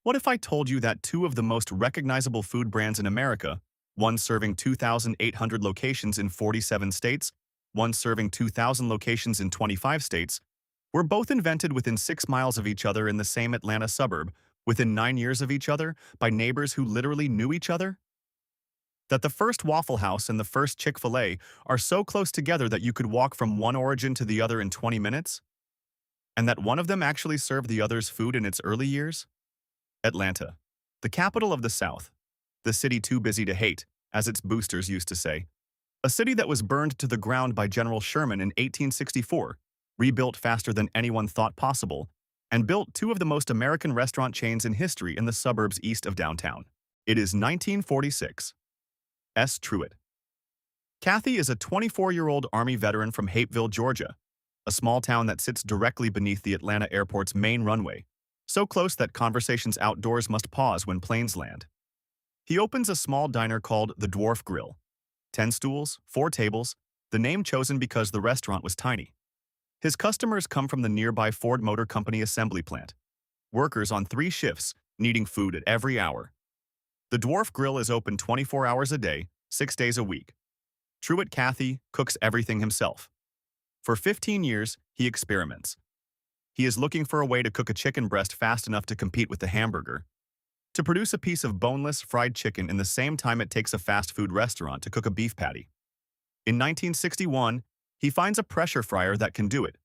What if I told you that two of the most recognizable food brands in America, one serving 2,800 locations in 47 states, one serving 2,000 locations in 25 states, were both invented within 6 miles of each other in the same Atlanta suburb, within 9 years of each other, by neighbors who literally knew each other? That the first Waffle House and the first Chick-fil-A are so close together that you could walk from one origin to the other in 20 minutes? And that one of them actually served the other's food in its early years? Atlanta, the capital of the South, the city too busy to hate, as its boosters used to say. A city that was burned to the ground by General Sherman in 1864, rebuilt faster than anyone thought possible, and built two of the most American restaurant chains in history in the suburbs east of downtown. It is 1946. S. Truett. Kathy is a 24-year-old Army veteran from Hapeville, Georgia, a small town that sits directly beneath the Atlanta airport's main runway, so close that conversations outdoors must pause when planes land. He opens a small diner called the Dwarf Grill. 10 stools, 4 tables, the name chosen because the restaurant was tiny. His customers come from the nearby Ford Motor Company assembly plant, workers on 3 shifts, needing food at every hour. The Dwarf Grill is open 24 hours a day, 6 days a week. Truett Cathy cooks everything himself. For 15 years, he experiments. He is looking for a way to cook a chicken breast fast enough to compete with the hamburger, to produce a piece of boneless fried chicken in the same time it takes a fast food restaurant to cook a beef patty. In 1961, he finds a pressure fryer that can do it.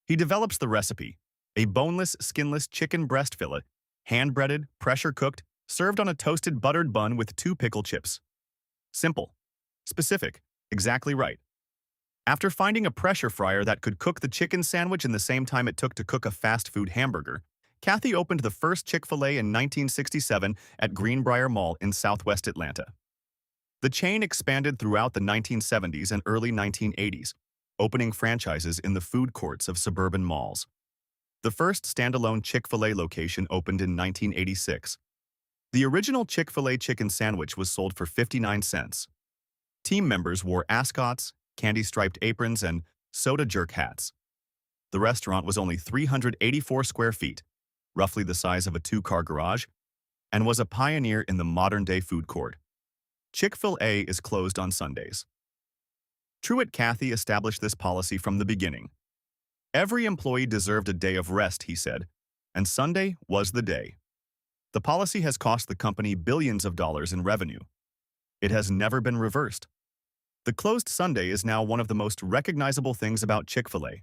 He develops the recipe, a boneless, skinless chicken breast fillet, hand-breaded, pressure-cooked, served on a toasted buttered bun with 2 pickle chips. Simple, specific, exactly right. After finding a pressure fryer that could cook the chicken sandwich in the same time it took to cook a fast food hamburger, Kathy opened the first Chick-fil-A in 1967 at Greenbrier Mall in southwest Atlanta. The chain expanded throughout the 1970s and early 1980s, opening franchises in the food courts of suburban malls. The first standalone Chick-fil-A location opened in 1986. The original Chick-fil-A chicken sandwich was sold for 59 cents. Team members wore ascots, candy-striped aprons, and soda jerk hats. The restaurant was only 384 square feet, roughly the size of a 2-car garage, and was a pioneer in the modern-day food court. Chick-fil-A is closed on Sundays. Truett Cathy established this policy from the beginning. Every employee deserved a day of rest, he said, and Sunday was the day. The policy has cost the company billions of dollars in revenue. It has never been reversed. The closed Sunday is now one of the most recognizable things about Chick-fil-A.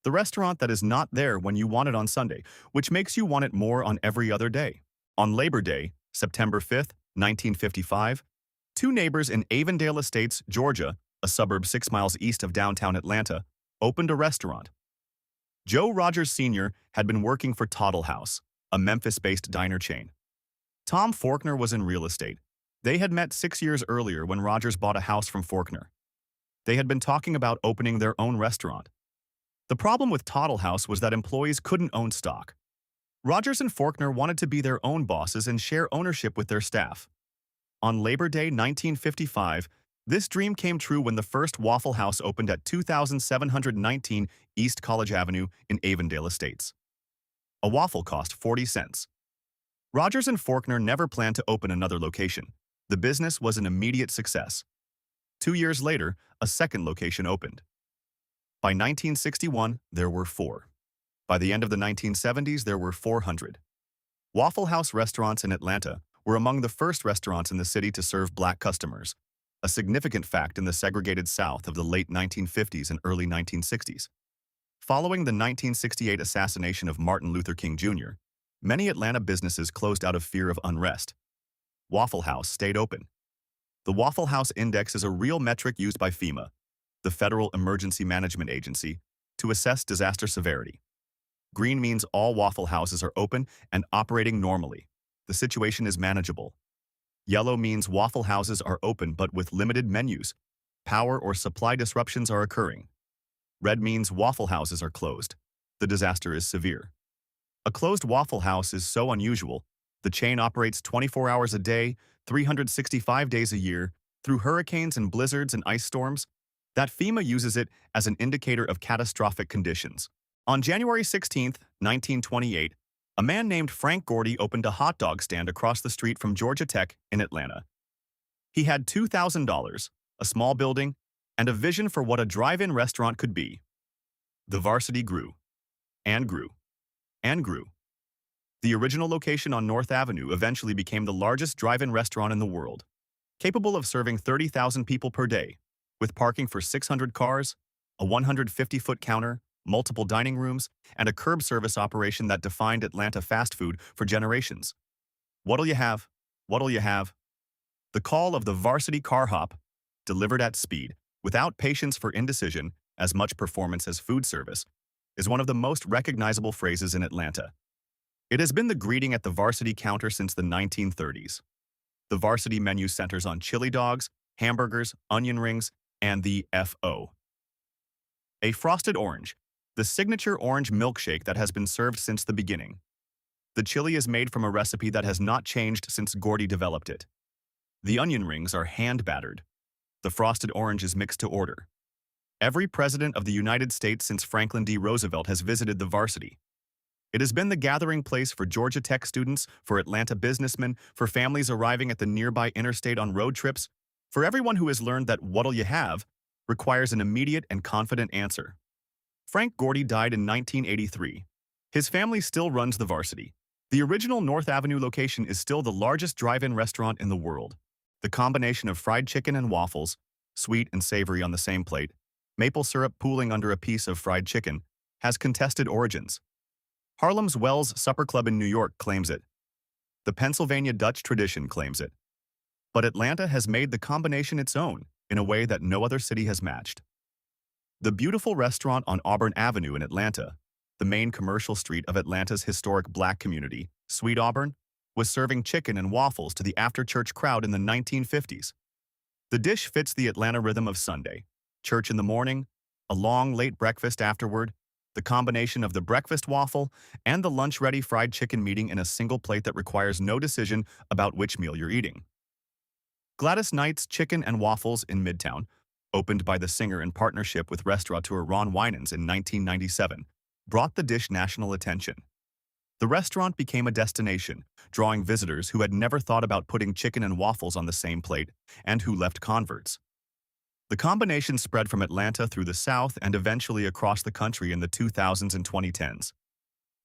The restaurant that is not there when you want it on Sunday, which makes you want it more on every other day. On Labor Day, September 5, 1955, 2 neighbors in Avondale Estates, Georgia, a suburb 6 miles east of downtown Atlanta, opened a restaurant. Joe Rogers Sr. had been working for Toddle House, a Memphis-based diner chain. Tom Faulkner was in real estate. They had met 6 years earlier when Rogers bought a house from Faulkner. They had been talking about opening their own restaurant. The problem with Toddle House was that employees couldn't own stock. Rogers and Faulkner wanted to be their own bosses and share ownership with their staff. On Labor Day 1955, this dream came true when the first Waffle House opened at 2719 East College Avenue in Avondale Estates. A waffle cost 40 cents. Rogers and Faulkner never planned to open another location. The business was an immediate success. 2 years later, a second location opened. By 1961, there were 4. By the end of the 1970s, there were 400. Waffle House restaurants in Atlanta were among the first restaurants in the city to serve black customers, a significant fact in the segregated South of the late 1950s and early 1960s. Following the 1968 assassination of Martin Luther King Jr., many Atlanta businesses closed out of fear of unrest. Waffle House stayed open. The Waffle House Index is a real metric used by FEMA, the Federal Emergency Management Agency, to assess disaster severity. Green means all Waffle Houses are open and operating normally. The situation is manageable. Yellow means Waffle Houses are open but with limited menus. Power or supply disruptions are occurring. Red means Waffle Houses are closed. The disaster is severe. A closed Waffle House is so unusual. The chain operates 24 hours a day, 365 days a year, through hurricanes and blizzards and ice storms, that FEMA uses it as an indicator of catastrophic conditions. On January 16, 1928, A man named Frank Gordy opened a hot dog stand across the street from Georgia Tech in Atlanta. He had $2,000, a small building, and a vision for what a drive-in restaurant could be. The Varsity grew, and grew, and grew. The original location on North Avenue eventually became the largest drive-in restaurant in the world, capable of serving 30,000 people per day, with parking for 600 cars, a 150-foot counter, multiple dining rooms, and a curb service operation that defined Atlanta fast food for generations. What'll you have? What'll you have? The call of the Varsity Car Hop, delivered at speed, without patience for indecision, as much performance as food service, is one of the most recognizable phrases in Atlanta. It has been the greeting at the Varsity counter since the 1930s. The Varsity menu centers on chili dogs, hamburgers, onion rings, and the FO. A frosted orange, the signature orange milkshake that has been served since the beginning. The chili is made from a recipe that has not changed since Gordy developed it. The onion rings are hand-battered. The frosted orange is mixed to order. Every president of the United States since Franklin D. Roosevelt has visited the Varsity. It has been the gathering place for Georgia Tech students, for Atlanta businessmen, for families arriving at the nearby interstate on road trips, for everyone who has learned that what'll you have requires an immediate and confident answer. Frank Gordy died in 1983. His family still runs the Varsity. The original North Avenue location is still the largest drive-in restaurant in the world. The combination of fried chicken and waffles, sweet and savory on the same plate, maple syrup pooling under a piece of fried chicken, has contested origins. Harlem's Wells Supper Club in New York claims it. The Pennsylvania Dutch tradition claims it. But Atlanta has made the combination its own in a way that no other city has matched. The beautiful restaurant on Auburn Avenue in Atlanta, the main commercial street of Atlanta's historic black community, Sweet Auburn, was serving chicken and waffles to the after-church crowd in the 1950s. The dish fits the Atlanta rhythm of Sunday, church in the morning, a long, late breakfast afterward, the combination of the breakfast waffle and the lunch-ready fried chicken meeting in a single plate that requires no decision about which meal you're eating. Gladys Knight's Chicken and Waffles in Midtown, opened by the singer in partnership with restaurateur Ron Winans in 1997, brought the dish national attention. The restaurant became a destination, drawing visitors who had never thought about putting chicken and waffles on the same plate and who left converts. The combination spread from Atlanta through the South and eventually across the country in the 2000s and 2010s.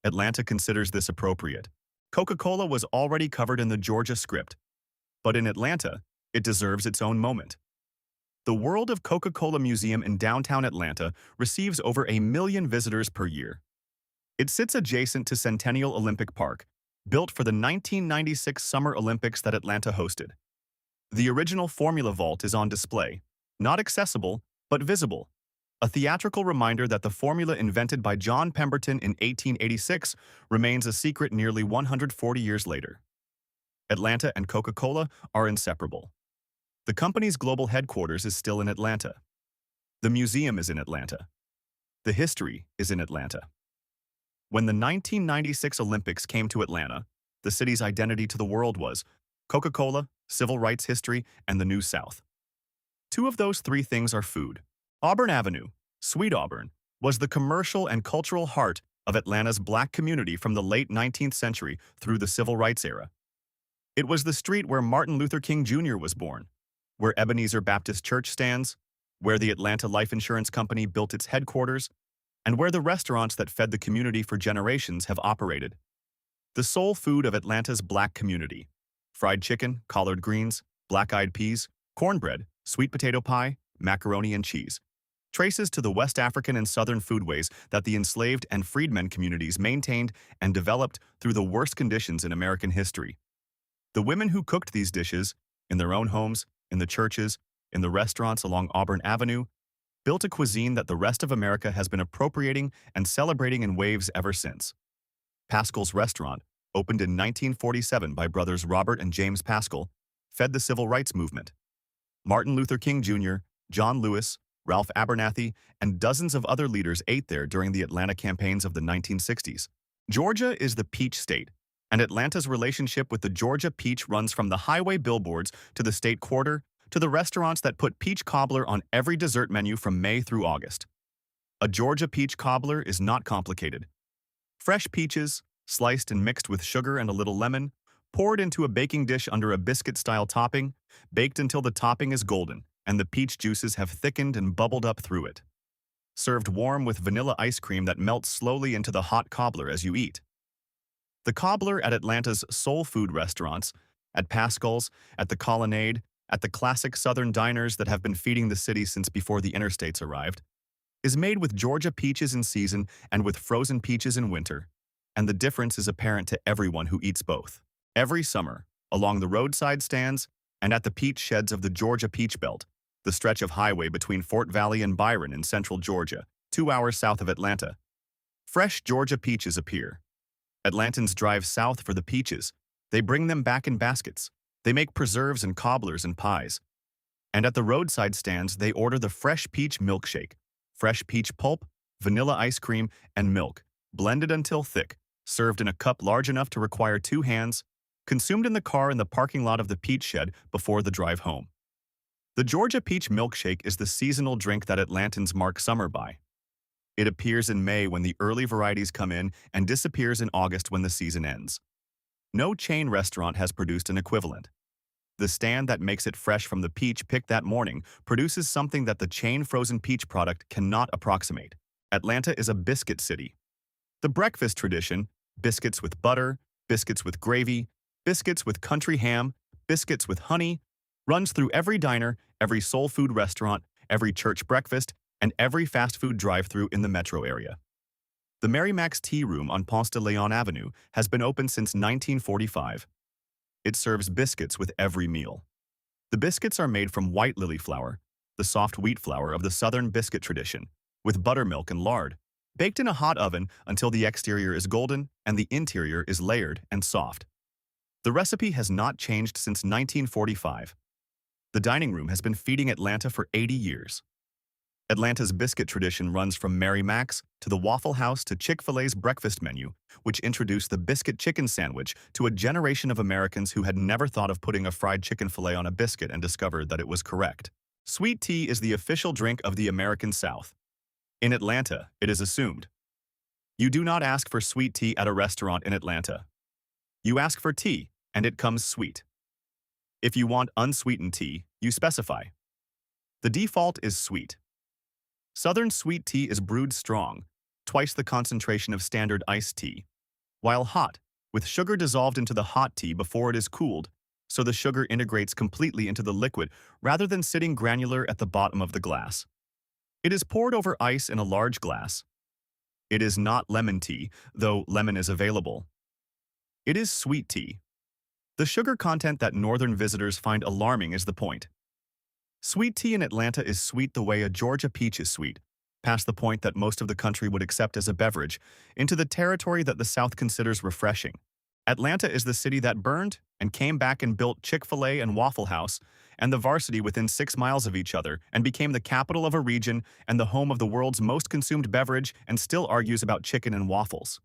Atlanta considers this appropriate. Coca-Cola was already covered in the Georgia script, but in Atlanta, it deserves its own moment. The World of Coca-Cola Museum in downtown Atlanta receives over 1 million visitors per year. It sits adjacent to Centennial Olympic Park, built for the 1996 Summer Olympics that Atlanta hosted. The original Formula Vault is on display, not accessible, but visible, a theatrical reminder that the formula invented by John Pemberton in 1886 remains a secret nearly 140 years later. Atlanta and Coca-Cola are inseparable. The company's global headquarters is still in Atlanta. The museum is in Atlanta. The history is in Atlanta. When the 1996 Olympics came to Atlanta, the city's identity to the world was Coca-Cola, civil rights history, and the New South. Two of those three things are food. Auburn Avenue, Sweet Auburn, was the commercial and cultural heart of Atlanta's black community from the late 19th century through the civil rights era. It was the street where Martin Luther King Jr. was born, where Ebenezer Baptist Church stands, where the Atlanta Life Insurance Company built its headquarters, and where the restaurants that fed the community for generations have operated. The soul food of Atlanta's black community: fried chicken, collard greens, black-eyed peas, cornbread, sweet potato pie, macaroni and cheese, traces to the West African and Southern foodways that the enslaved and freedmen communities maintained and developed through the worst conditions in American history. The women who cooked these dishes, in their own homes, in the churches, in the restaurants along Auburn Avenue, built a cuisine that the rest of America has been appropriating and celebrating in waves ever since. Pascal's Restaurant, opened in 1947 by brothers Robert and James Pascal, fed the civil rights movement. Martin Luther King Jr., John Lewis, Ralph Abernathy, and dozens of other leaders ate there during the Atlanta campaigns of the 1960s. Georgia is the peach state, and Atlanta's relationship with the Georgia peach runs from the highway billboards to the state quarter to the restaurants that put peach cobbler on every dessert menu from May through August. A Georgia peach cobbler is not complicated. Fresh peaches, sliced and mixed with sugar and a little lemon, poured into a baking dish under a biscuit-style topping, baked until the topping is golden and the peach juices have thickened and bubbled up through it. Served warm with vanilla ice cream that melts slowly into the hot cobbler as you eat. The cobbler at Atlanta's soul food restaurants, at Pascal's, at the Colonnade, at the classic southern diners that have been feeding the city since before the interstates arrived, is made with Georgia peaches in season and with frozen peaches in winter, and the difference is apparent to everyone who eats both. Every summer, along the roadside stands and at the peach sheds of the Georgia Peach Belt, the stretch of highway between Fort Valley and Byron in central Georgia, 2 hours south of Atlanta, fresh Georgia peaches appear. Atlantans drive south for the peaches. They bring them back in baskets. They make preserves and cobblers and pies. And at the roadside stands, they order the fresh peach milkshake, fresh peach pulp, vanilla ice cream, and milk, blended until thick, served in a cup large enough to require 2 hands, consumed in the car in the parking lot of the peach shed before the drive home. The Georgia Peach Milkshake is the seasonal drink that Atlantans mark summer by. It appears in May when the early varieties come in and disappears in August when the season ends. No chain restaurant has produced an equivalent. The stand that makes it fresh from the peach picked that morning produces something that the chain frozen peach product cannot approximate. Atlanta is a biscuit city. The breakfast tradition, biscuits with butter, biscuits with gravy, biscuits with country ham, biscuits with honey, runs through every diner, every soul food restaurant, every church breakfast, and every fast food drive-thru in the metro area. The Mary Mac's Tea Room on Ponce de Leon Avenue has been open since 1945. It serves biscuits with every meal. The biscuits are made from white lily flour, the soft wheat flour of the Southern biscuit tradition, with buttermilk and lard, baked in a hot oven until the exterior is golden and the interior is layered and soft. The recipe has not changed since 1945. The dining room has been feeding Atlanta for 80 years. Atlanta's biscuit tradition runs from Mary Mac's to the Waffle House to Chick-fil-A's breakfast menu, which introduced the biscuit chicken sandwich to a generation of Americans who had never thought of putting a fried chicken fillet on a biscuit and discovered that it was correct. Sweet tea is the official drink of the American South. In Atlanta, it is assumed. You do not ask for sweet tea at a restaurant in Atlanta. You ask for tea, and it comes sweet. If you want unsweetened tea, you specify. The default is sweet. Southern sweet tea is brewed strong, twice the concentration of standard iced tea, while hot, with sugar dissolved into the hot tea before it is cooled, so the sugar integrates completely into the liquid rather than sitting granular at the bottom of the glass. It is poured over ice in a large glass. It is not lemon tea, though lemon is available. It is sweet tea. The sugar content that northern visitors find alarming is the point. Sweet tea in Atlanta is sweet the way a Georgia peach is sweet, past the point that most of the country would accept as a beverage, into the territory that the South considers refreshing. Atlanta is the city that burned and came back and built Chick-fil-A and Waffle House and the Varsity within 6 miles of each other and became the capital of a region and the home of the world's most consumed beverage and still argues about chicken and waffles.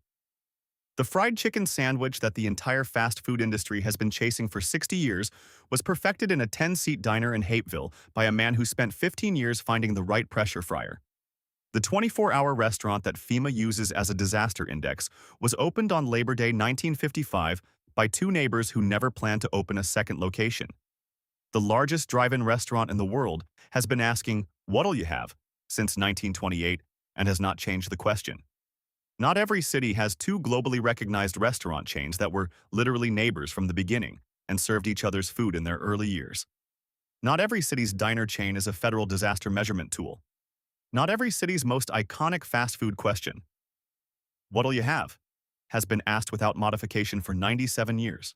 The fried chicken sandwich that the entire fast food industry has been chasing for 60 years was perfected in a 10-seat diner in Hapeville by a man who spent 15 years finding the right pressure fryer. The 24-hour restaurant that FEMA uses as a disaster index was opened on Labor Day 1955 by 2 neighbors who never planned to open a second location. The largest drive-in restaurant in the world has been asking, "What'll you have?" since 1928 and has not changed the question. Not every city has 2 globally recognized restaurant chains that were literally neighbors from the beginning and served each other's food in their early years. Not every city's diner chain is a federal disaster measurement tool. Not every city's most iconic fast food question, "What'll you have?" has been asked without modification for 97 years.